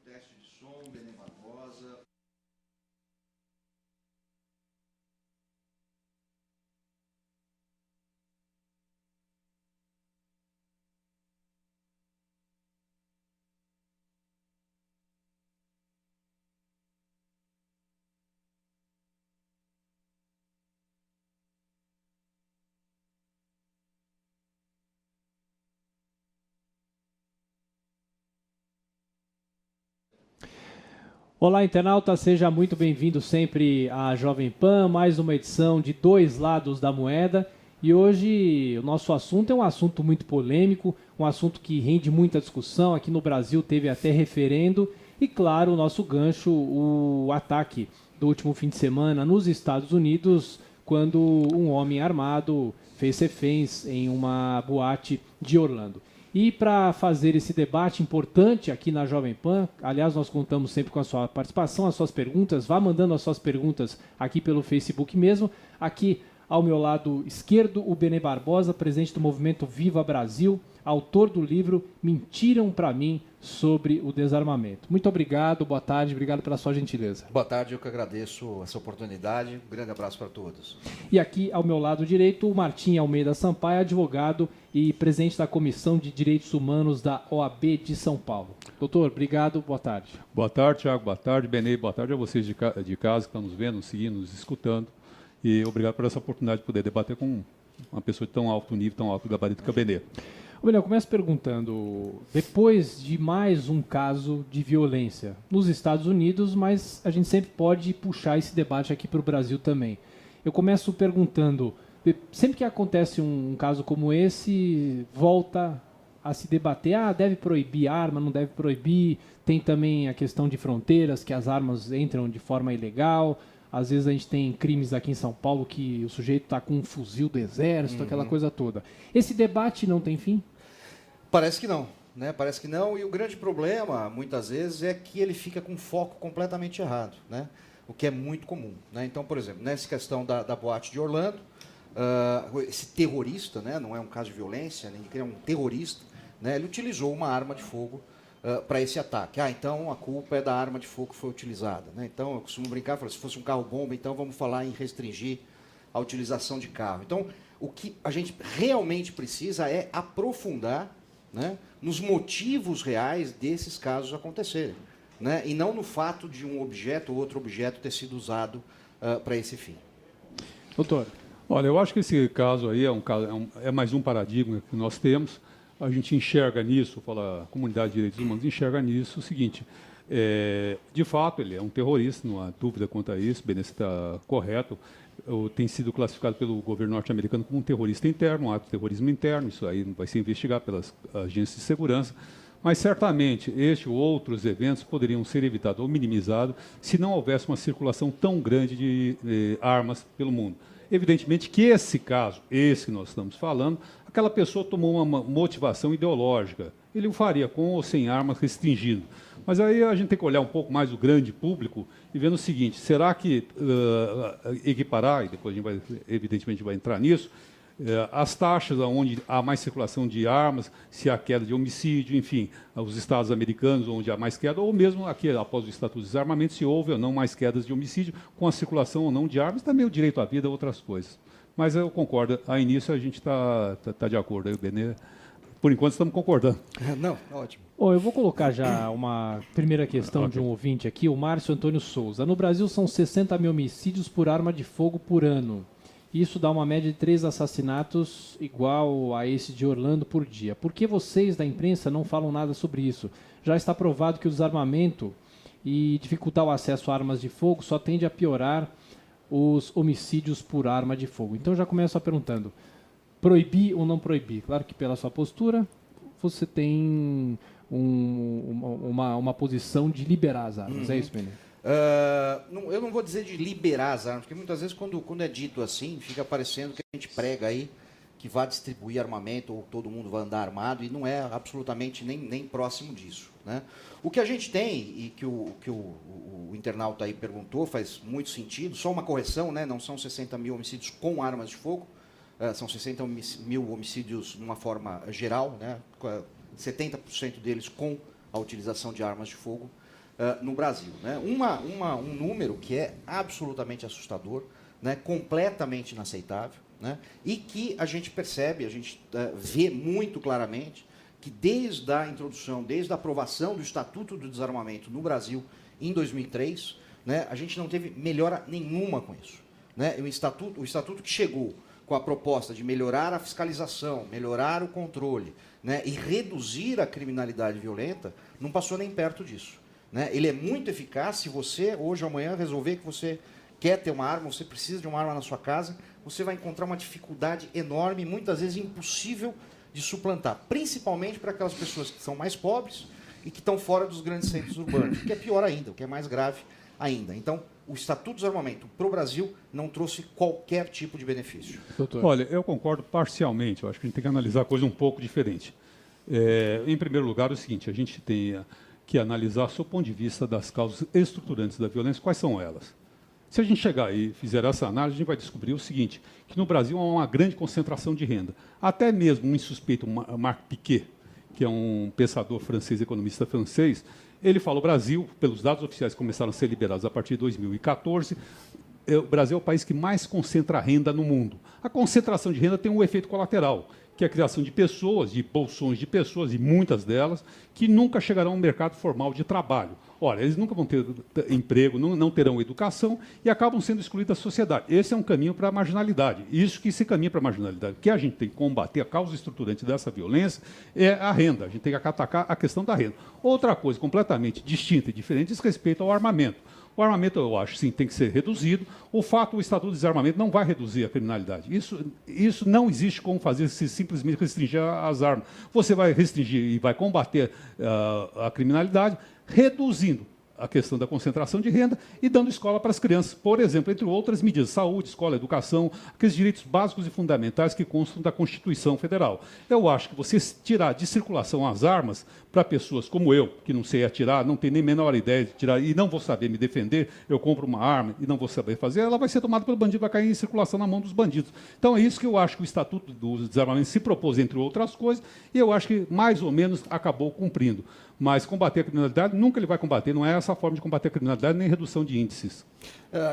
Teste de som, Benê Barbosa. Olá, internauta, seja muito bem-vindo sempre à Jovem Pan, mais uma edição de Dois Lados da Moeda. E hoje o nosso assunto é um assunto muito polêmico, um assunto que rende muita discussão. Aqui no Brasil teve até referendo e, claro, o nosso gancho, o ataque do último fim de semana nos Estados Unidos, quando um homem armado fez reféns em uma boate de Orlando. E para fazer esse debate importante aqui na Jovem Pan, aliás, nós contamos sempre com a sua participação, as suas perguntas, vá mandando as suas perguntas aqui pelo Facebook mesmo. Aqui ao meu lado esquerdo, o Benê Barbosa, presidente do movimento Viva Brasil, autor do livro Mentiram para mim sobre o desarmamento. Muito obrigado, boa tarde, obrigado pela sua gentileza. Boa tarde, eu que agradeço essa oportunidade. Um grande abraço para todos. E aqui ao meu lado direito, o Martim Almeida Sampaio, advogado e presidente da Comissão de Direitos Humanos da OAB de São Paulo. Doutor, obrigado, boa tarde. Boa tarde, Thiago, boa tarde, Benê, boa tarde a vocês de casa que estão nos vendo, nos seguindo, nos escutando. E obrigado por essa oportunidade de poder debater com uma pessoa de tão alto nível, tão alto gabarito que é o Benê. Benê, eu começo perguntando, depois de mais um caso de violência nos Estados Unidos, mas a gente sempre pode puxar esse debate aqui para o Brasil também. Eu começo perguntando, sempre que acontece um caso como esse, volta a se debater, deve proibir arma, não deve proibir, tem também a questão de fronteiras, que as armas entram de forma ilegal, às vezes a gente tem crimes aqui em São Paulo que o sujeito está com um fuzil do exército, aquela coisa toda. Esse debate não tem fim? Parece que não, né? Parece que não, e o grande problema, muitas vezes, é que ele fica com foco completamente errado, né? O que é muito comum, né? Então, por exemplo, nessa questão da boate de Orlando, esse terrorista, né? Não é um caso de violência, nem é um terrorista, né? Ele utilizou uma arma de fogo para esse ataque. Então a culpa é da arma de fogo que foi utilizada, né? Então eu costumo brincar, se fosse um carro-bomba, então vamos falar em restringir a utilização de carro. Então, o que a gente realmente precisa é aprofundar, né, nos motivos reais desses casos acontecerem, né, e não no fato de um objeto ou outro objeto ter sido usado para esse fim. Doutor. Olha, eu acho que esse caso aí é mais um paradigma que nós temos. A gente enxerga nisso, a comunidade de direitos humanos enxerga nisso o seguinte, de fato ele é um terrorista, não há dúvida quanto a isso, Benício está correto, tem sido classificado pelo governo norte-americano como um terrorista interno, um ato de terrorismo interno, isso aí vai ser investigado pelas agências de segurança, mas certamente este ou outros eventos poderiam ser evitados ou minimizados se não houvesse uma circulação tão grande de armas pelo mundo. Evidentemente que esse caso, esse que nós estamos falando, aquela pessoa tomou uma motivação ideológica. Ele o faria com ou sem armas restringido. Mas aí a gente tem que olhar um pouco mais o grande público e ver o seguinte, será que equiparar, e depois a gente vai, evidentemente vai entrar nisso, as taxas onde há mais circulação de armas, se há queda de homicídio, enfim, os estados americanos onde há mais queda, ou mesmo aqui após o Estatuto de Desarmamento, se houve ou não mais quedas de homicídio, com a circulação ou não de armas, também o direito à vida e outras coisas. Mas eu concordo, a início a gente está de acordo, aí o Benê, por enquanto estamos concordando. Não, ótimo. Eu vou colocar já uma primeira questão de um ouvinte aqui, o Márcio Antônio Souza. No Brasil são 60 mil homicídios por arma de fogo por ano. Isso dá uma média de 3 assassinatos igual a esse de Orlando por dia. Por que vocês da imprensa não falam nada sobre isso? Já está provado que o desarmamento e dificultar o acesso a armas de fogo só tende a piorar os homicídios por arma de fogo. Então já começo a perguntando, proibir ou não proibir? Claro que pela sua postura, você tem uma posição de liberar as armas, é isso, Benê? Eu não vou dizer de liberar as armas, porque muitas vezes quando é dito assim, fica parecendo que a gente prega aí que vai distribuir armamento ou todo mundo vai andar armado, e não é absolutamente nem próximo disso, né? O que a gente tem, e que o internauta aí perguntou, faz muito sentido, só uma correção, né? Não são 60 mil homicídios com armas de fogo, são 60 mil homicídios de uma forma geral, né? 70% deles com a utilização de armas de fogo no Brasil. Né? Um número que é absolutamente assustador, né? Completamente inaceitável, né? E que a gente percebe, a gente vê muito claramente que desde a introdução, desde a aprovação do Estatuto do Desarmamento no Brasil em 2003, né, a gente não teve melhora nenhuma com isso. Né? O estatuto que chegou com a proposta de melhorar a fiscalização, melhorar o controle, né, e reduzir a criminalidade violenta, não passou nem perto disso. Né? Ele é muito eficaz se você, hoje ou amanhã, resolver que você quer ter uma arma, você precisa de uma arma na sua casa, você vai encontrar uma dificuldade enorme, muitas vezes impossível de suplantar, principalmente para aquelas pessoas que são mais pobres e que estão fora dos grandes centros urbanos, o que é pior ainda, o que é mais grave ainda. Então, o Estatuto do Desarmamento para o Brasil não trouxe qualquer tipo de benefício. Doutor. Olha, eu concordo parcialmente. Eu acho que a gente tem que analisar a coisa um pouco diferente. Em primeiro lugar, é o seguinte, a gente tem que analisar, sob o ponto de vista das causas estruturantes da violência, quais são elas. Se a gente chegar e fizer essa análise, a gente vai descobrir o seguinte, que no Brasil há uma grande concentração de renda. Até mesmo um insuspeito, Marc Piquet, que é um pensador francês, economista francês, ele fala: o Brasil, pelos dados oficiais que começaram a ser liberados a partir de 2014, o Brasil é o país que mais concentra renda no mundo. A concentração de renda tem um efeito colateral, que é a criação de pessoas, de bolsões de pessoas, e muitas delas, que nunca chegarão ao mercado formal de trabalho. Ora, eles nunca vão ter emprego, não terão educação e acabam sendo excluídos da sociedade. Esse é um caminho para a marginalidade. Isso que se caminha para a marginalidade. O que a gente tem que combater, a causa estruturante dessa violência, é a renda. A gente tem que atacar a questão da renda. Outra coisa completamente distinta e diferente diz respeito ao armamento. O armamento, eu acho, sim, tem que ser reduzido. O fato, o Estatuto de Desarmamento não vai reduzir a criminalidade. Isso não existe como fazer se simplesmente restringir as armas. Você vai restringir e vai combater a criminalidade reduzindo a questão da concentração de renda e dando escola para as crianças, por exemplo, entre outras medidas, saúde, escola, educação, aqueles direitos básicos e fundamentais que constam da Constituição Federal. Eu acho que você tirar de circulação as armas para pessoas como eu, que não sei atirar, não tenho nem a menor ideia de tirar e não vou saber me defender, eu compro uma arma e não vou saber fazer, ela vai ser tomada pelo bandido, vai cair em circulação na mão dos bandidos. Então é isso que eu acho que o Estatuto do Desarmamento se propôs, entre outras coisas, e eu acho que mais ou menos acabou cumprindo. Mas combater a criminalidade, nunca ele vai combater, não é essa forma de combater a criminalidade, nem redução de índices.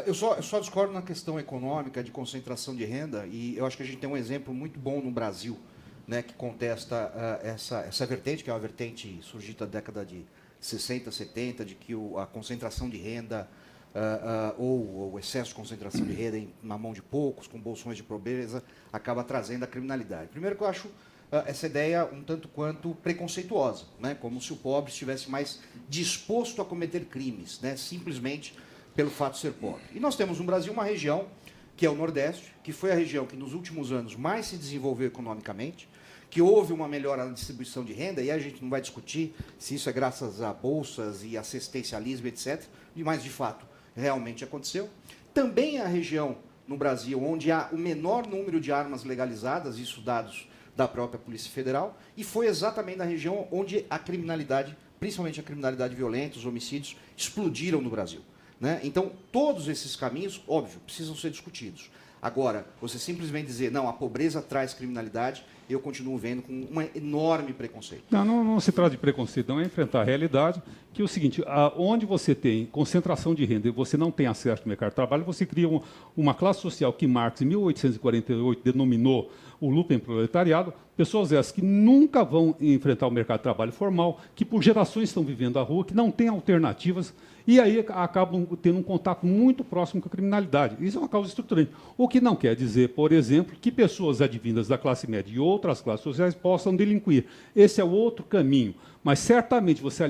Eu só discordo na questão econômica, de concentração de renda, e eu acho que a gente tem um exemplo muito bom no Brasil, né, que contesta essa vertente, que é uma vertente surgida da década de 60, 70, de que a concentração de renda ou o excesso de concentração de renda na mão de poucos, com bolsões de pobreza, acaba trazendo a criminalidade. Primeiro que eu acho essa ideia um tanto quanto preconceituosa, né? Como se o pobre estivesse mais disposto a cometer crimes, né? Simplesmente pelo fato de ser pobre. E nós temos no Brasil uma região, que é o Nordeste, que foi a região que nos últimos anos mais se desenvolveu economicamente, que houve uma melhora na distribuição de renda, e a gente não vai discutir se isso é graças a bolsas e assistencialismo, etc., mas de fato realmente aconteceu. Também é a região no Brasil onde há o menor número de armas legalizadas, isso dados da própria Polícia Federal, e foi exatamente na região onde a criminalidade, principalmente a criminalidade violenta, os homicídios, explodiram no Brasil. Né? Então, todos esses caminhos, óbvio, precisam ser discutidos. Agora, você simplesmente dizer, não, a pobreza traz criminalidade, eu continuo vendo com um enorme preconceito. Não se trata de preconceito, não é enfrentar a realidade, que é o seguinte, onde você tem concentração de renda e você não tem acesso ao mercado de trabalho, você cria uma classe social que Marx, em 1848, denominou o lupenproletariado, pessoas essas que nunca vão enfrentar o mercado de trabalho formal, que por gerações estão vivendo a rua, que não têm alternativas, e aí acabam tendo um contato muito próximo com a criminalidade. Isso é uma causa estruturante. O que não quer dizer, por exemplo, que pessoas advindas da classe média e outras classes sociais possam delinquir. Esse é o outro caminho. Mas, certamente, você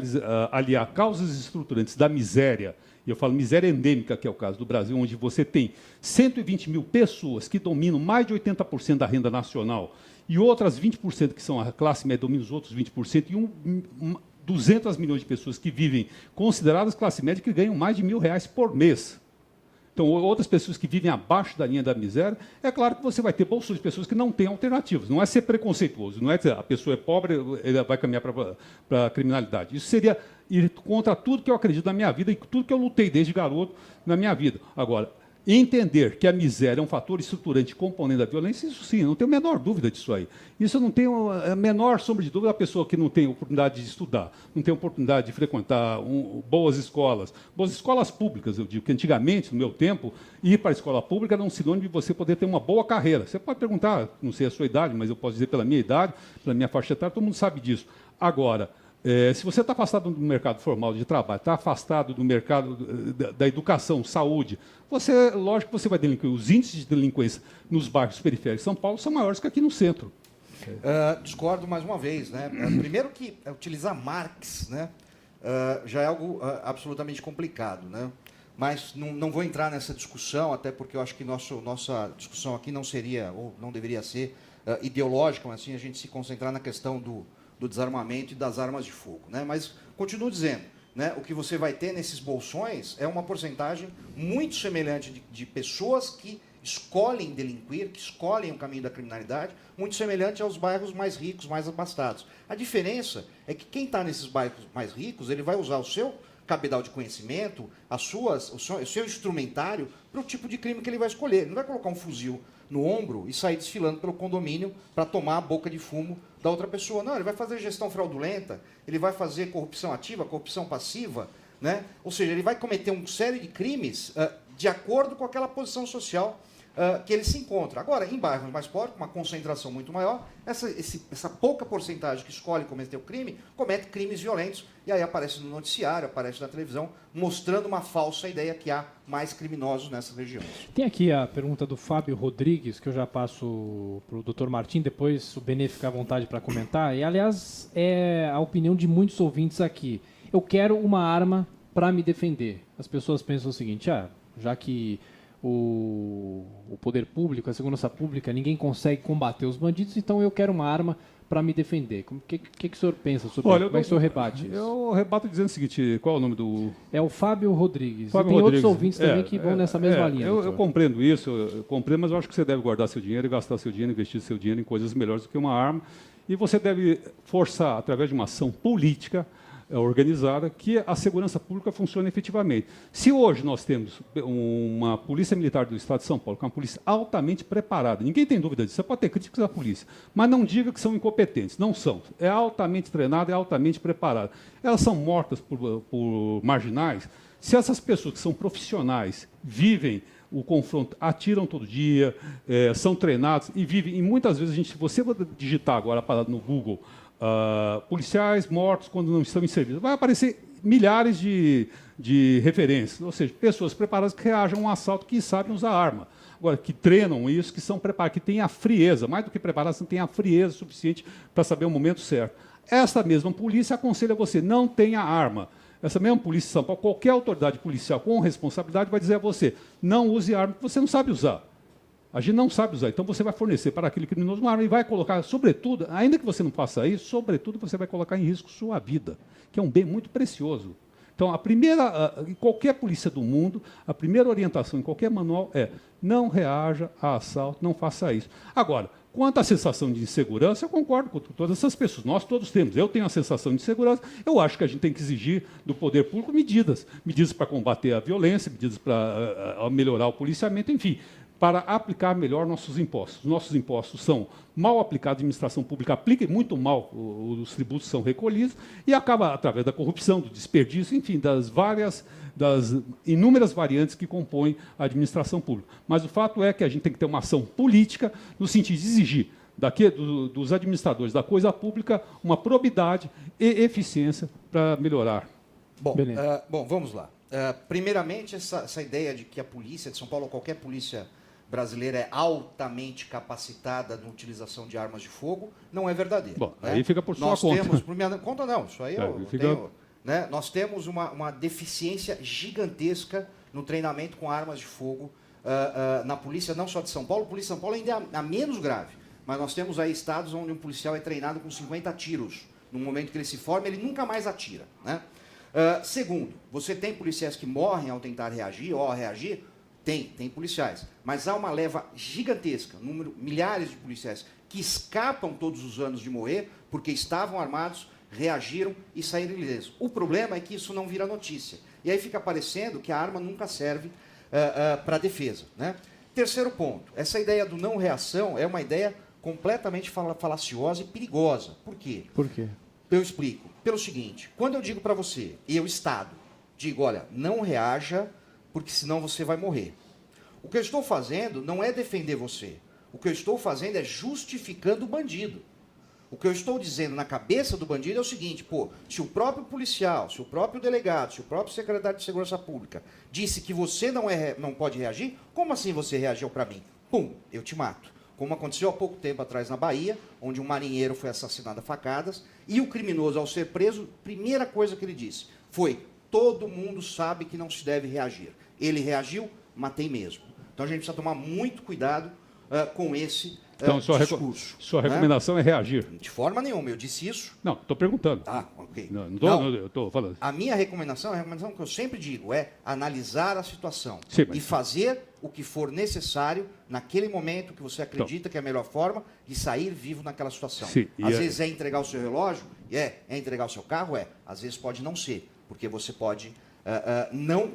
aliar causas estruturantes da miséria, e eu falo miséria endêmica, que é o caso do Brasil, onde você tem 120 mil pessoas que dominam mais de 80% da renda nacional, e outras 20% que são a classe média dominam os outros 20%, e 200 milhões de pessoas que vivem consideradas classe média que ganham mais de R$1.000 por mês. Então, outras pessoas que vivem abaixo da linha da miséria, é claro que você vai ter bolsões de pessoas que não têm alternativas. Não é ser preconceituoso, não é dizer a pessoa é pobre, ela vai caminhar para a criminalidade. Isso seria ir contra tudo que eu acredito na minha vida e tudo que eu lutei desde garoto na minha vida. Agora, e entender que a miséria é um fator estruturante componente da violência, isso sim, não tenho a menor dúvida disso aí. Isso eu não tenho a menor sombra de dúvida da pessoa que não tem oportunidade de estudar, não tem oportunidade de frequentar boas escolas públicas, eu digo, que antigamente, no meu tempo, ir para a escola pública era um sinônimo de você poder ter uma boa carreira. Você pode perguntar, não sei a sua idade, mas eu posso dizer pela minha idade, pela minha faixa etária, todo mundo sabe disso. Agora, se você está afastado do mercado formal de trabalho, está afastado do mercado da educação, saúde, lógico que você vai delinquir. Os índices de delinquência nos bairros periféricos de São Paulo são maiores que aqui no centro. Discordo mais uma vez, né? Primeiro que utilizar Marx, né, já é algo absolutamente complicado, né? Mas não vou entrar nessa discussão, até porque eu acho que nossa discussão aqui não seria, ou não deveria ser, ideológica, mas sim a gente se concentrar na questão do desarmamento e das armas de fogo, né? Mas continuo dizendo, né, o que você vai ter nesses bolsões é uma porcentagem muito semelhante de pessoas que escolhem delinquir, que escolhem o caminho da criminalidade, muito semelhante aos bairros mais ricos, mais abastados. A diferença é que quem está nesses bairros mais ricos, ele vai usar o seu cabedal de conhecimento, o seu instrumentário para o tipo de crime que ele vai escolher. Ele não vai colocar um fuzil no ombro e sair desfilando pelo condomínio para tomar a boca de fumo da outra pessoa. Não, ele vai fazer gestão fraudulenta, ele vai fazer corrupção ativa, corrupção passiva, né? Ou seja, ele vai cometer uma série de crimes de acordo com aquela posição social que ele se encontra. Agora, em bairros mais pobres, com uma concentração muito maior, essa pouca porcentagem que escolhe cometer o crime, comete crimes violentos, e aí aparece no noticiário, aparece na televisão, mostrando uma falsa ideia que há mais criminosos nessas regiões. Tem aqui a pergunta do Fábio Rodrigues, que eu já passo para o Dr. Martim, depois o Benê fica à vontade para comentar, e aliás é a opinião de muitos ouvintes aqui. Eu quero uma arma para me defender. As pessoas pensam o seguinte, já que o poder público, a segurança pública, ninguém consegue combater os bandidos, então eu quero uma arma para me defender. O que o senhor pensa sobre isso? Como é que o senhor rebate isso? Eu rebato dizendo o seguinte, qual é o nome do... É o Fábio Rodrigues. Fábio e tem Rodrigues. Outros ouvintes também que vão nessa mesma linha. Eu compreendo isso, eu compreendo, mas eu acho que você deve guardar seu dinheiro e gastar seu dinheiro, investir seu dinheiro em coisas melhores do que uma arma. E você deve forçar, através de uma ação política, organizada, que a segurança pública funcione efetivamente. Se hoje nós temos uma polícia militar do Estado de São Paulo, que é uma polícia altamente preparada, ninguém tem dúvida disso, você pode ter críticas à polícia, mas não diga que são incompetentes, não são. É altamente treinada, é altamente preparada. Elas são mortas por marginais. Se essas pessoas que são profissionais vivem o confronto, atiram todo dia, são treinados e vivem, e muitas vezes, se você digitar agora a parada no Google, policiais mortos quando não estão em serviço, vai aparecer milhares de referências, ou seja, pessoas preparadas que reajam a um assalto, que sabem usar arma. Agora, que treinam isso, que são preparados, que têm a frieza, mais do que preparação, têm a frieza suficiente para saber o momento certo. Essa mesma polícia aconselha você, não tenha arma. Essa mesma polícia de São Paulo, qualquer autoridade policial com responsabilidade vai dizer a você, não use arma que você não sabe usar. A gente não sabe usar, então você vai fornecer para aquele criminoso uma arma e vai colocar, sobretudo, ainda que você não faça isso, sobretudo você vai colocar em risco sua vida, que é um bem muito precioso. Então, em qualquer polícia do mundo, a primeira orientação em qualquer manual é não reaja a assalto, não faça isso. Agora, quanto à sensação de insegurança, eu concordo com todas essas pessoas. Nós todos temos. Eu tenho a sensação de insegurança. Eu acho que a gente tem que exigir do poder público medidas para combater a violência, medidas para melhorar o policiamento, enfim, para aplicar melhor nossos impostos. Nossos impostos são mal aplicados, a administração pública aplica muito mal, os tributos são recolhidos, e acaba, através da corrupção, do desperdício, enfim, das inúmeras variantes que compõem a administração pública. Mas o fato é que a gente tem que ter uma ação política no sentido de exigir dos administradores da coisa pública uma probidade e eficiência para melhorar. Bom, vamos lá. Primeiramente, essa ideia de que a polícia de São Paulo, ou qualquer polícia brasileira, é altamente capacitada na utilização de armas de fogo, não é verdadeira. Bom, né? Aí fica por sua conta. Por minha conta não, isso aí eu tenho... Né? Nós temos uma deficiência gigantesca no treinamento com armas de fogo na polícia, não só de São Paulo. A polícia de São Paulo ainda é a menos grave, mas nós temos aí estados onde um policial é treinado com 50 tiros. No momento que ele se forma, ele nunca mais atira, né? Segundo, você tem policiais que morrem ao tentar reagir ou ao reagir? Tem policiais. Mas há uma leva gigantesca, milhares de policiais que escapam todos os anos de morrer porque estavam armados, reagiram e saíram ilesos. O problema é que isso não vira notícia. E aí fica parecendo que a arma nunca serve para a defesa. Né? Terceiro ponto, essa ideia do não reação é uma ideia completamente falaciosa e perigosa. Por quê? Por quê? Eu explico. Pelo seguinte, quando eu digo para você, eu, Estado, digo, olha, não reaja, porque senão você vai morrer. O que eu estou fazendo não é defender você. O que eu estou fazendo é justificando o bandido. O que eu estou dizendo na cabeça do bandido é o seguinte, pô, se o próprio policial, se o próprio delegado, se o próprio secretário de Segurança Pública disse que você não pode reagir, como assim você reagiu para mim? Pum, eu te mato. Como aconteceu há pouco tempo atrás na Bahia, onde um marinheiro foi assassinado a facadas, e o criminoso, ao ser preso, primeira coisa que ele disse foi, todo mundo sabe que não se deve reagir. Ele reagiu, matei mesmo. Então a gente precisa tomar muito cuidado com esse então, discurso. Sua recomendação é reagir? De forma nenhuma, eu disse isso. Não, estou perguntando. Ah, ok. Eu estou falando. A minha recomendação, a recomendação que eu sempre digo, é analisar a situação e fazer o que for necessário naquele momento que você acredita que é a melhor forma de sair vivo naquela situação. Sim, às vezes é entregar o seu relógio, é entregar o seu carro, às vezes pode não ser, porque você pode,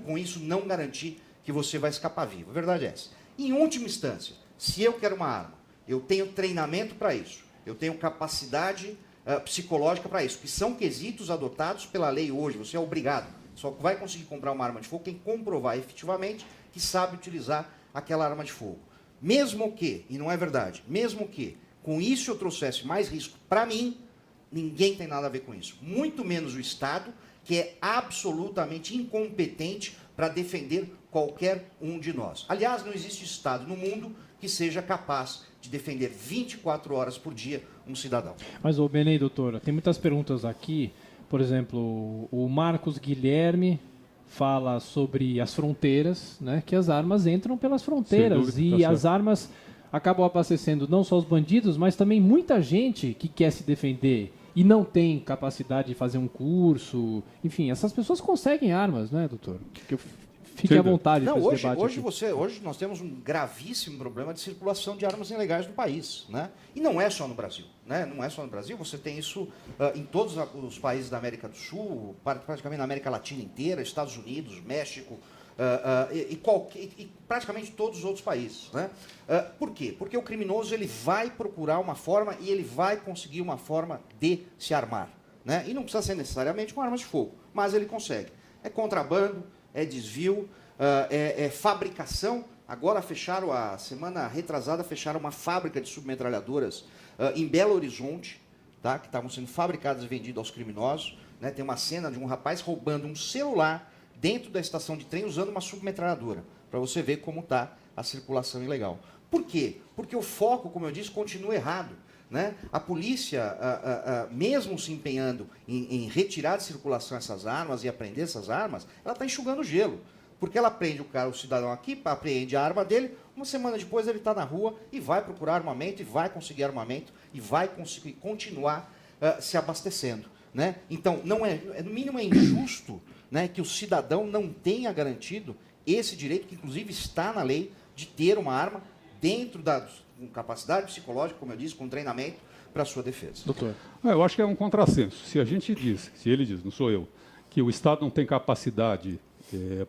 com isso, não garantir que você vai escapar vivo. A verdade é essa. Em última instância, se eu quero uma arma, eu tenho treinamento para isso, eu tenho capacidade psicológica para isso, que são quesitos adotados pela lei hoje, você é obrigado. Só vai conseguir comprar uma arma de fogo quem comprovar efetivamente que sabe utilizar aquela arma de fogo. Mesmo que, e não é verdade, mesmo que com isso eu trouxesse mais risco para mim, ninguém tem nada a ver com isso. Muito menos o Estado, que é absolutamente incompetente para defender qualquer um de nós. Aliás, não existe Estado no mundo que seja capaz de defender 24 horas por dia um cidadão. Mas, Benê, doutora, tem muitas perguntas aqui. Por exemplo, o Marcos Guilherme fala sobre as fronteiras, né, que as armas entram pelas fronteiras e as armas acabam abastecendo não só os bandidos, mas também muita gente que quer se defender e não tem capacidade de fazer um curso. Enfim, essas pessoas conseguem armas, né, doutor? Fique à vontade para esse debate. Hoje nós temos um gravíssimo problema de circulação de armas ilegais no país, né? E não é só no Brasil, né? Não é só no Brasil, você tem isso em todos os países da América do Sul, praticamente na América Latina inteira, Estados Unidos, México, e praticamente todos os outros países, né? Por quê? Porque o criminoso ele vai procurar uma forma e ele vai conseguir uma forma de se armar, né? E não precisa ser necessariamente com armas de fogo, mas ele consegue. É contrabando, é desvio, é fabricação. Agora fecharam, a semana retrasada, fecharam uma fábrica de submetralhadoras em Belo Horizonte, tá? Que estavam sendo fabricadas e vendidas aos criminosos, né? Tem uma cena de um rapaz roubando um celular dentro da estação de trem usando uma submetralhadora, para você ver como está a circulação ilegal. Por quê? Porque o foco, como eu disse, continua errado. Né? A polícia, mesmo se empenhando em retirar de circulação essas armas e apreender essas armas, ela está enxugando gelo. Porque ela prende o cidadão aqui, apreende a arma dele, uma semana depois ele está na rua e vai procurar armamento, e vai conseguir armamento, e vai conseguir continuar se abastecendo. Né? Então, no mínimo é injusto, né, que o cidadão não tenha garantido esse direito, que inclusive está na lei, de ter uma arma dentro com capacidade psicológica, como eu disse, com treinamento para a sua defesa. Doutor. Eu acho que é um contrassenso. Se ele diz, não sou eu, que o Estado não tem capacidade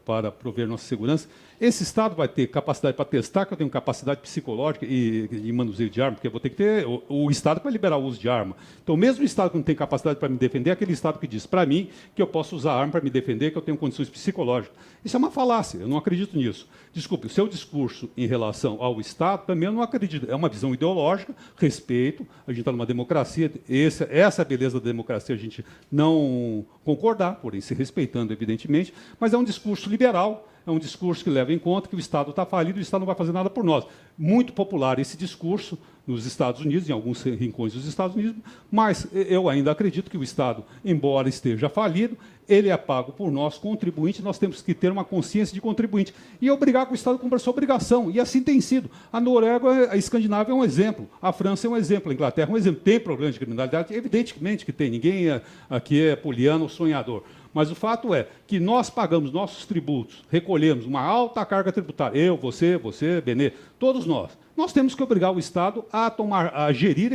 para prover nossa segurança, esse Estado vai ter capacidade para testar que eu tenho capacidade psicológica e manuseio de arma, porque eu vou ter que ter o Estado para liberar o uso de arma. Então, mesmo o Estado que não tem capacidade para me defender, é aquele Estado que diz para mim que eu posso usar arma para me defender, que eu tenho condições psicológicas. Isso é uma falácia, eu não acredito nisso. Desculpe, o seu discurso em relação ao Estado, também eu não acredito. É uma visão ideológica, respeito, a gente está numa democracia, essa é a beleza da democracia, a gente não concordar, porém se respeitando, evidentemente, mas é um discurso liberal, é um discurso que leva em conta que o Estado está falido e o Estado não vai fazer nada por nós. Muito popular esse discurso nos Estados Unidos, em alguns rincões dos Estados Unidos, mas eu ainda acredito que o Estado, embora esteja falido, ele é pago por nós, contribuintes, nós temos que ter uma consciência de contribuinte e obrigar que o Estado cumpra a sua obrigação, e assim tem sido. A Noruega, a Escandinávia é um exemplo, a França é um exemplo, a Inglaterra é um exemplo. Tem problemas de criminalidade? Evidentemente que tem, ninguém aqui é poliano ou sonhador. Mas o fato é que nós pagamos nossos tributos, recolhemos uma alta carga tributária. Eu, você, Benê, todos nós. Nós temos que obrigar o Estado a gerir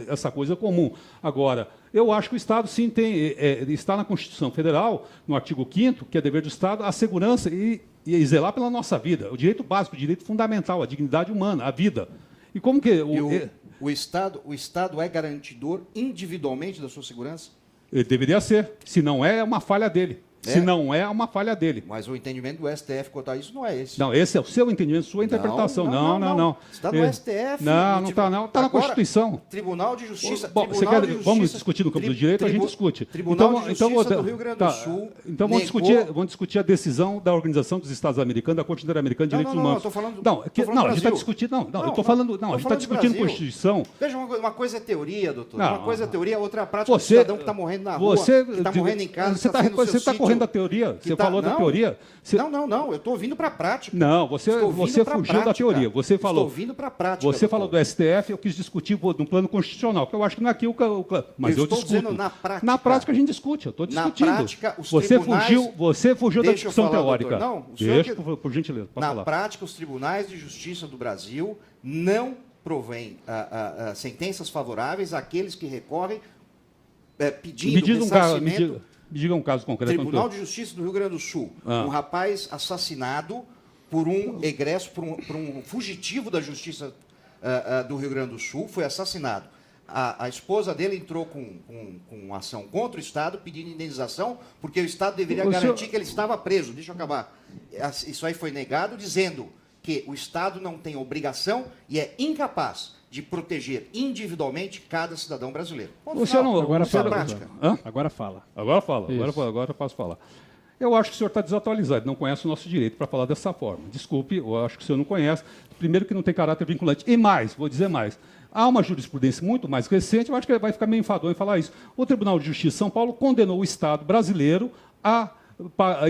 essa coisa comum. Agora, eu acho que o Estado, sim, está na Constituição Federal, no artigo 5º, que é dever do Estado, a segurança e e zelar pela nossa vida. O direito básico, o direito fundamental, a dignidade humana, a vida. E como que... O Estado é garantidor individualmente da sua segurança? Ele deveria ser. Se não é uma falha dele. Se não é uma falha dele. Mas o entendimento do STF quanto a isso não é esse. Não, esse é o seu entendimento, sua interpretação. Não. Está no STF. Não está não. Está na Constituição. Tribunal de Justiça. Bom, vamos discutir no campo do direito, a gente discute. Tribunal de Justiça do Rio Grande do Sul. Então vamos discutir a decisão da Organização dos Estados Americanos, da Corte Interamericana de Direitos Humanos. Não, estou falando. Não, a gente está discutindo. Não, eu estou falando. Não, a gente está discutindo Constituição. Veja, uma coisa é teoria, doutor. Uma coisa é teoria, outra é a prática do cidadão que está morrendo na rua, que está morrendo em casa. Você está correndo da teoria. Você falou da teoria. Não. Eu estou vindo para a prática. Não, você fugiu da teoria. Você falou. Estou vindo para a prática. Você falou do STF, eu quis discutir no plano constitucional, que eu acho que não é aqui o. Mas eu discuto. Dizendo na prática. Na prática a gente discute, eu estou discutindo. Na prática, os você fugiu da discussão teórica. Não, deixa, por gentileza. Na prática, os tribunais de justiça do Brasil não provêm sentenças favoráveis àqueles que recorrem pedindo ressarcimento. Me diga um caso concreto. Tribunal de Justiça do Rio Grande do Sul. Um rapaz assassinado por um egresso, por um fugitivo da Justiça do Rio Grande do Sul, foi assassinado. A esposa dele entrou com ação contra o Estado, pedindo indenização, porque o Estado deveria garantir que ele estava preso. Deixa eu acabar. Isso aí foi negado, dizendo que o Estado não tem obrigação e é incapaz de proteger individualmente cada cidadão brasileiro. Agora fala. Agora eu posso falar. Eu acho que o senhor está desatualizado, não conhece o nosso direito para falar dessa forma. Desculpe, eu acho que o senhor não conhece. Primeiro que não tem caráter vinculante. E mais, vou dizer mais. Há uma jurisprudência muito mais recente, eu acho que ele vai ficar meio enfadonho em falar isso. O Tribunal de Justiça de São Paulo condenou o Estado brasileiro a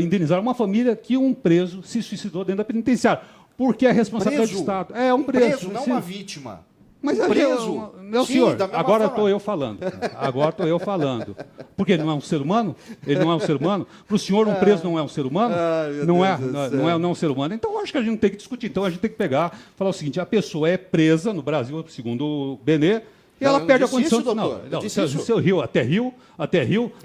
indenizar uma família que um preso se suicidou dentro da penitenciária. Porque é responsabilidade do Estado. É um preso. Não uma vítima. Mas preso. Meu senhor, agora estou eu falando. Porque ele não é um ser humano? Ele não é um ser humano? Para o senhor, um preso não é um ser humano? Não é um ser humano? Então, eu acho que a gente não tem que discutir. Então, a gente tem que falar o seguinte, a pessoa é presa no Brasil, segundo o Benê, e ela perde a condição de... Seu Rio, até Rio,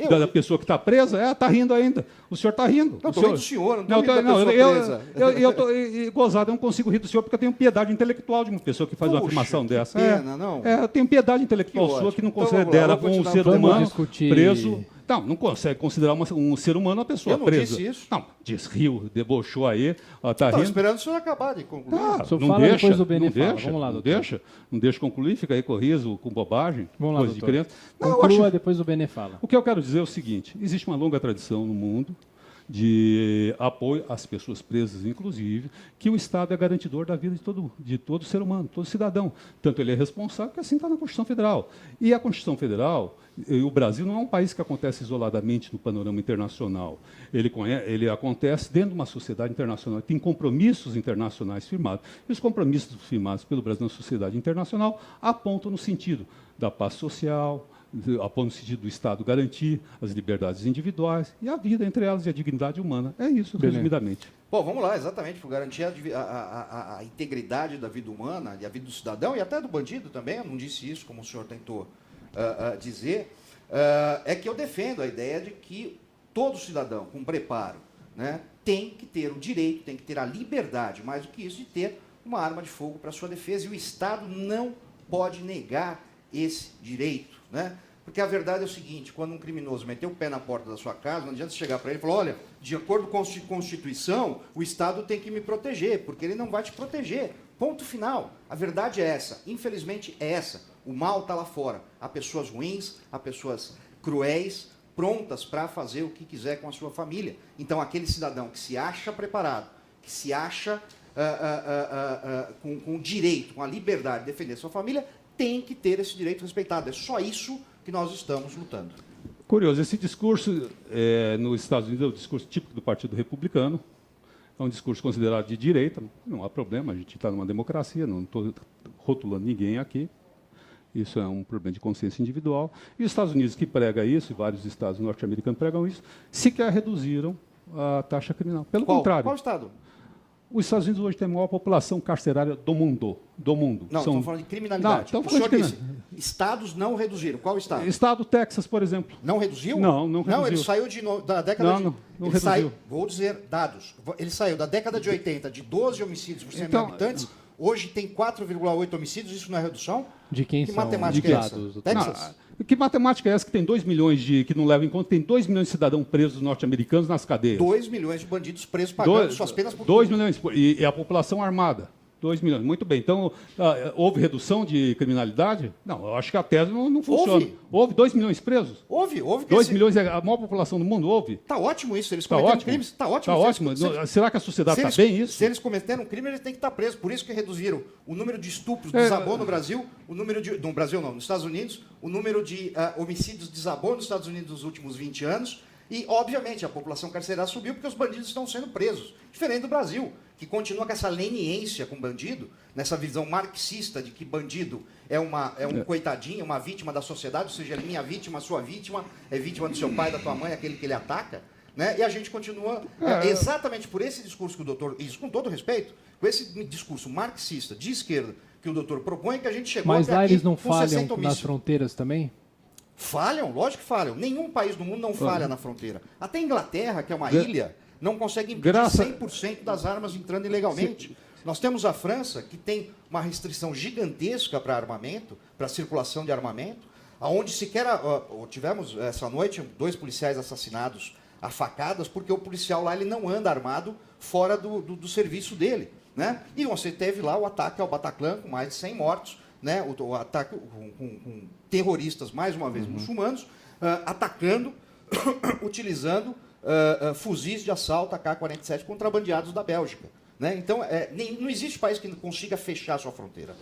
da pessoa que está presa, está rindo ainda. O senhor está rindo. Não, estou rindo do senhor, não estou rindo da pessoa presa. Eu estou gozado, eu não consigo rir do senhor porque eu tenho piedade intelectual de uma pessoa que faz uma afirmação dessa. Eu tenho piedade intelectual sua que não considera um ser humano preso... Não consegue considerar um ser humano uma pessoa presa. Eu não disse isso. Não, diz riu, debochou aí, está rindo. Esperando o senhor acabar de concluir. Não deixa, depois do Benê fala. Vamos lá, não deixa concluir, fica aí com riso, com bobagem, vamos lá, coisa de criança. Conclua, depois o Benê fala. O que eu quero dizer é o seguinte, existe uma longa tradição no mundo de apoio às pessoas presas, inclusive, que o Estado é garantidor da vida de todo ser humano, todo cidadão. Tanto ele é responsável que assim está na Constituição Federal. E a Constituição Federal, o Brasil não é um país que acontece isoladamente no panorama internacional. Ele acontece dentro de uma sociedade internacional, tem compromissos internacionais firmados. E os compromissos firmados pelo Brasil na sociedade internacional apontam no sentido da paz social, apontam no sentido do Estado garantir as liberdades individuais e a vida entre elas e a dignidade humana. É isso, resumidamente. Bom, vamos lá, exatamente, por garantir a integridade da vida humana, e a vida do cidadão e até do bandido também, eu não disse isso, como o senhor tentou dizer, é que eu defendo a ideia de que todo cidadão com preparo, né, tem que ter o direito, tem que ter a liberdade, mais do que isso, de ter uma arma de fogo para sua defesa, e o Estado não pode negar esse direito, né? Porque a verdade é o seguinte, quando um criminoso meteu o pé na porta da sua casa, não adianta você chegar para ele e falar, olha, de acordo com a Constituição, o Estado tem que me proteger, porque ele não vai te proteger. Ponto final. A verdade é essa. Infelizmente é essa. O mal está lá fora. Há pessoas ruins, há pessoas cruéis, prontas para fazer o que quiser com a sua família. Então, aquele cidadão que se acha preparado, que se acha com o direito, com a liberdade de defender sua família, tem que ter esse direito respeitado. É só isso que nós estamos lutando. Curioso, esse discurso nos Estados Unidos é o discurso típico do Partido Republicano. É um discurso considerado de direita, não há problema, a gente está numa democracia, não estou rotulando ninguém aqui. Isso é um problema de consciência individual. E os Estados Unidos, que prega isso, e vários estados norte-americanos pregam isso, sequer reduziram a taxa criminal. Pelo contrário. Qual estado? Os Estados Unidos hoje têm a maior população carcerária do mundo. Não, estamos falando de criminalidade. Não, o senhor disse, estados não reduziram. Qual estado? Estado Texas, por exemplo. Não reduziu? Não reduziu. Não, ele saiu da década de... Não ele reduziu. saiu, vou dizer dados. Ele saiu da década de 80 de 12 homicídios por 100 mil habitantes. Hoje tem 4,8 homicídios. Isso não é redução? De quem que são? matemática é essa? Texas? Que matemática é essa que tem 2 milhões que não leva em conta, tem 2 milhões de cidadãos presos norte-americanos nas cadeias? 2 milhões de bandidos presos pagando suas penas por 2 milhões, e a população armada. 2 milhões, muito bem. Então, houve redução de criminalidade? Não, eu acho que a tese não funciona. Houve 2 milhões presos? Houve. 2 milhões é a maior população do mundo? Houve? Está ótimo isso, eles cometeram crimes. Está ótimo. Está ótimo. Será que a sociedade está bem isso? Se eles cometeram um crime, eles têm que estar presos. Por isso que reduziram o número de estupros, desabou no Brasil, o número de... No Brasil não, nos Estados Unidos, o número de homicídios desabou nos Estados Unidos nos últimos 20 anos. E, obviamente, a população carcerária subiu porque os bandidos estão sendo presos. Diferente do Brasil, que continua com essa leniência com bandido, nessa visão marxista de que bandido é um coitadinho, uma vítima da sociedade, ou seja, é minha vítima, sua vítima, é vítima do seu pai, da tua mãe, aquele que ele ataca. Né? E a gente continua, exatamente por esse discurso que o doutor, isso com todo respeito, com esse discurso marxista de esquerda que o doutor propõe, que a gente chegou Mas até lá aqui eles não com 60 falham nas homicídios. fronteiras também? Falham, lógico que falham. Nenhum país do mundo não falha na fronteira. Até a Inglaterra, que é uma ilha, não consegue impedir 100% das armas entrando ilegalmente. Nós temos a França, que tem uma restrição gigantesca para armamento, para circulação de armamento, aonde sequer tivemos essa noite 2 policiais assassinados a facadas, porque o policial lá ele não anda armado fora do serviço dele. Né? E você teve lá o ataque ao Bataclan, com mais de 100 mortos, né? O ataque com terroristas, mais uma vez, muçulmanos, atacando, utilizando fuzis de assalto AK-47 contrabandeados da Bélgica. Né? Então, não existe país que consiga fechar sua fronteira.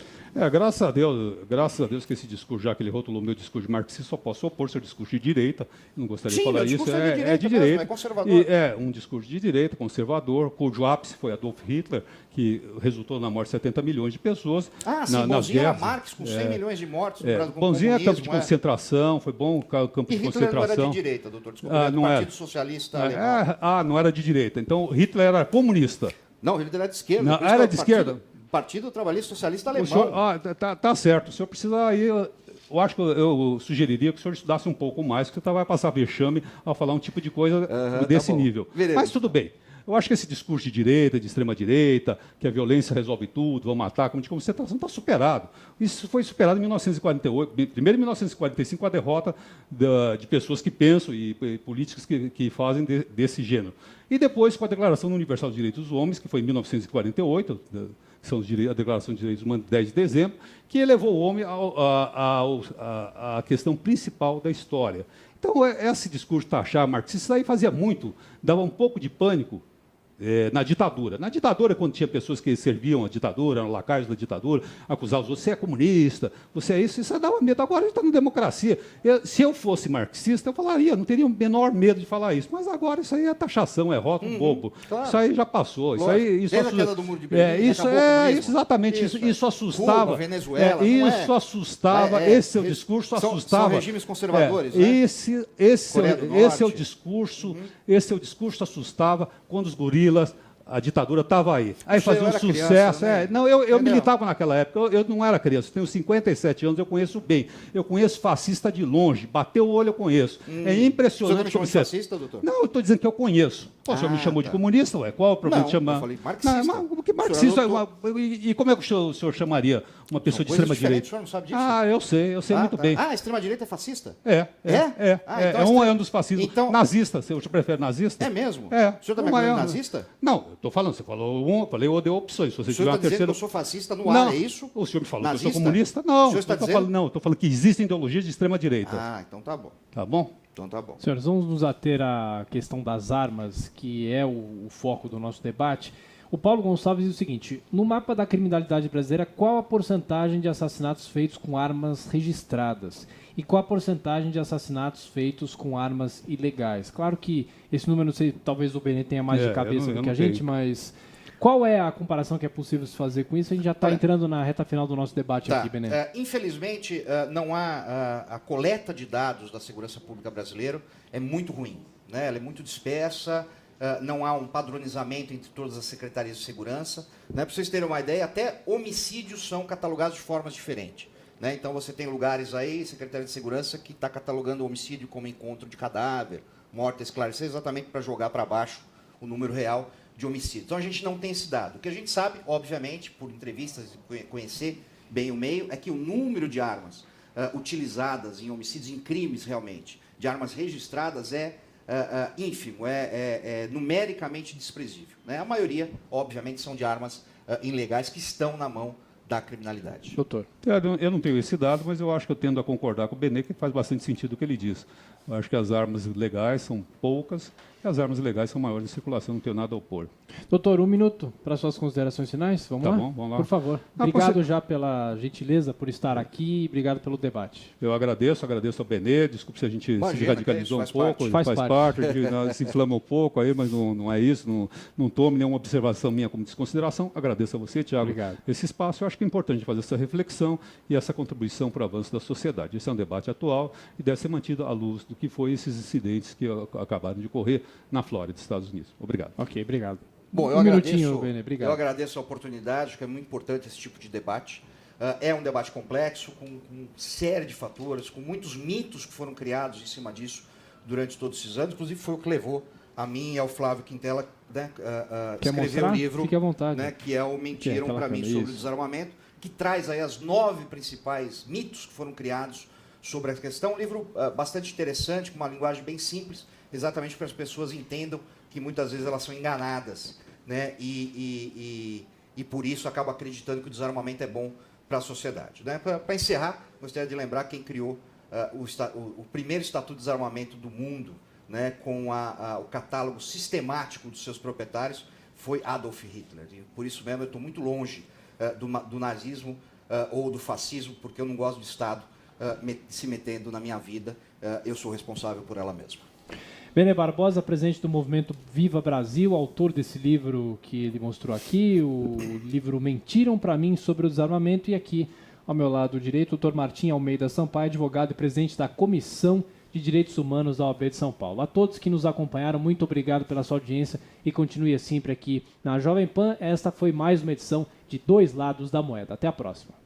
Graças a Deus que esse discurso, já que ele rotulou meu discurso de marxista, só posso opor seu discurso de direita, não gostaria de falar isso, é de direita, é conservador. E é um discurso de direita, conservador, cujo ápice foi Adolf Hitler, que resultou na morte de 70 milhões de pessoas. Sim, nas bonzinho era guerras. Marx, com 100 milhões de mortos. Bonzinho é campo de concentração, foi bom campo de Hitler concentração. não era de direita, doutor, desculpa, não Partido era. Socialista Alemão. Não era de direita. Então, Hitler era comunista. Não, ele era de esquerda. Não, era de esquerda. Partido Trabalhista Socialista Alemão. O senhor, tá certo. O senhor precisa ir... Eu acho que eu sugeriria que o senhor estudasse um pouco mais, porque você vai passar vexame ao falar um tipo de coisa desse nível. Veremos. Mas tudo bem. Eu acho que esse discurso de direita, de extrema-direita, que a violência resolve tudo, vamos matar, como você está superado. Isso foi superado em 1948, primeiro em 1945, com a derrota de pessoas que pensam e políticos que fazem desse gênero. E depois com a Declaração Universal dos Direitos dos Homens, que foi em 1948, que são a Declaração de Direitos Humanos de 10 de dezembro, que elevou o homem à questão principal da história. Então, esse discurso taxar marxista aí fazia muito, dava um pouco de pânico na ditadura. Na ditadura, quando tinha pessoas que serviam a ditadura, eram lacaios da ditadura, acusavam os outros, você é comunista, você é isso dava medo. Agora a gente está na democracia. Se eu fosse marxista, eu falaria, não teria o menor medo de falar isso. Mas agora isso aí é taxação, é rótulo bobo. Claro. Isso aí já passou. Isso aí, isso Desde a queda do Muro de Berlim, exatamente. Isso assustava. Cuba, Venezuela, isso assustava. Esse seu discurso assustava. São regimes conservadores. Esse é o discurso. Esse é o discurso assustava quando os gorilas, a ditadura estava aí. Aí fazia um sucesso. Criança, Não, eu militava naquela época, eu não era criança, eu tenho 57 anos, eu conheço bem. Eu conheço fascista de longe, bateu o olho, eu conheço. É impressionante. Você me chamou de fascista, doutor? Não, eu estou dizendo que eu conheço. O senhor me chamou de comunista, ué? Qual é o problema de chamar? Eu falei marxista. Não, que marxista? E como é que o senhor chamaria uma pessoa de extrema-direita? O senhor não sabe disso? Eu sei muito bem. A extrema-direita é fascista? É um dos fascistas. Então, nazista, você prefere nazista? É mesmo? É. O senhor está me acusando de nazista? Não, eu estou falando, você falou eu falei, eu dei opções. Se você O senhor está dizendo que eu sou fascista no ar, é isso? O senhor me falou nazista? que eu sou comunista? Não, o senhor está dizendo? Não, estou falando que existem ideologias de extrema-direita. Então tá bom. Tá bom? Então tá bom. Senhores, vamos nos ater à questão das armas, que é o foco do nosso debate. O Paulo Gonçalves diz o seguinte: no mapa da criminalidade brasileira, qual a porcentagem de assassinatos feitos com armas registradas? E qual a porcentagem de assassinatos feitos com armas ilegais? Claro que esse número, não sei, talvez o Benê tenha mais de cabeça do que a gente, mas qual é a comparação que é possível se fazer com isso? A gente já está entrando na reta final do nosso debate aqui, Benê. Infelizmente, não há a coleta de dados da segurança pública brasileira é muito ruim, né? Ela é muito dispersa. não há um padronizamento entre todas as secretarias de segurança. Né? Para vocês terem uma ideia, até homicídios são catalogados de formas diferentes. Né? Então você tem lugares aí, Secretaria de Segurança, que está catalogando o homicídio como encontro de cadáver, morte a esclarecer, exatamente para jogar para baixo o número real de homicídios. Então a gente não tem esse dado. O que a gente sabe, obviamente, por entrevistas e conhecer bem o meio, é que o número de armas utilizadas em homicídios, em crimes realmente, de armas registradas é ínfimo, é numericamente desprezível. Né? A maioria, obviamente, são de armas ilegais que estão na mão da criminalidade. Doutor. Eu não tenho esse dado, mas eu acho que eu tendo a concordar com o Benê, que faz bastante sentido o que ele diz. Eu acho que as armas legais são poucas e as armas ilegais são maiores em circulação, não tenho nada a opor. Doutor, 1 minuto para suas considerações finais. Vamos Tá lá? bom, vamos lá. Por favor. Obrigado já pela gentileza, por estar aqui e obrigado pelo debate. Eu agradeço ao Benê, desculpe se a gente se radicalizou um pouco, faz parte. Se inflama um pouco aí, mas não é isso, não tome nenhuma observação minha como desconsideração. Agradeço a você, Tiago, Obrigado. esse espaço. Eu acho que é importante fazer essa reflexão e essa contribuição para o avanço da sociedade. Esse é um debate atual e deve ser mantido à luz do que foi esses incidentes que acabaram de ocorrer na Flórida, Estados Unidos. Obrigado. Ok, obrigado. Bom, eu agradeço a oportunidade, acho que é muito importante esse tipo de debate. É um debate complexo, com série de fatores, com muitos mitos que foram criados em cima disso durante todos esses anos. Inclusive, foi o que levou a mim e ao Flávio Quintela, né, escrever o livro, Fique à vontade. Né, que é o Mentiram para mim sobre o desarmamento, que traz aí as 9 principais mitos que foram criados sobre a questão. Um livro bastante interessante, com uma linguagem bem simples, exatamente para que as pessoas entendam que muitas vezes elas são enganadas, né? E por isso acabam acreditando que o desarmamento é bom para a sociedade. Né? Para encerrar, gostaria de lembrar quem criou o primeiro Estatuto de Desarmamento do mundo, né? Com o catálogo sistemático dos seus proprietários, foi Adolf Hitler. E por isso mesmo eu estou muito longe do nazismo ou do fascismo, porque eu não gosto de Estado se metendo na minha vida. Eu sou responsável por ela mesma. Benê Barbosa, presidente do movimento Viva Brasil, autor desse livro que ele mostrou aqui, o livro Mentiram para mim sobre o desarmamento, e aqui ao meu lado direito, o Dr. Martim Almeida Sampaio, advogado e presidente da Comissão de Direitos Humanos da OAB de São Paulo. A todos que nos acompanharam, muito obrigado pela sua audiência e continue sempre aqui na Jovem Pan. Esta foi mais uma edição de Dois Lados da Moeda. Até a próxima.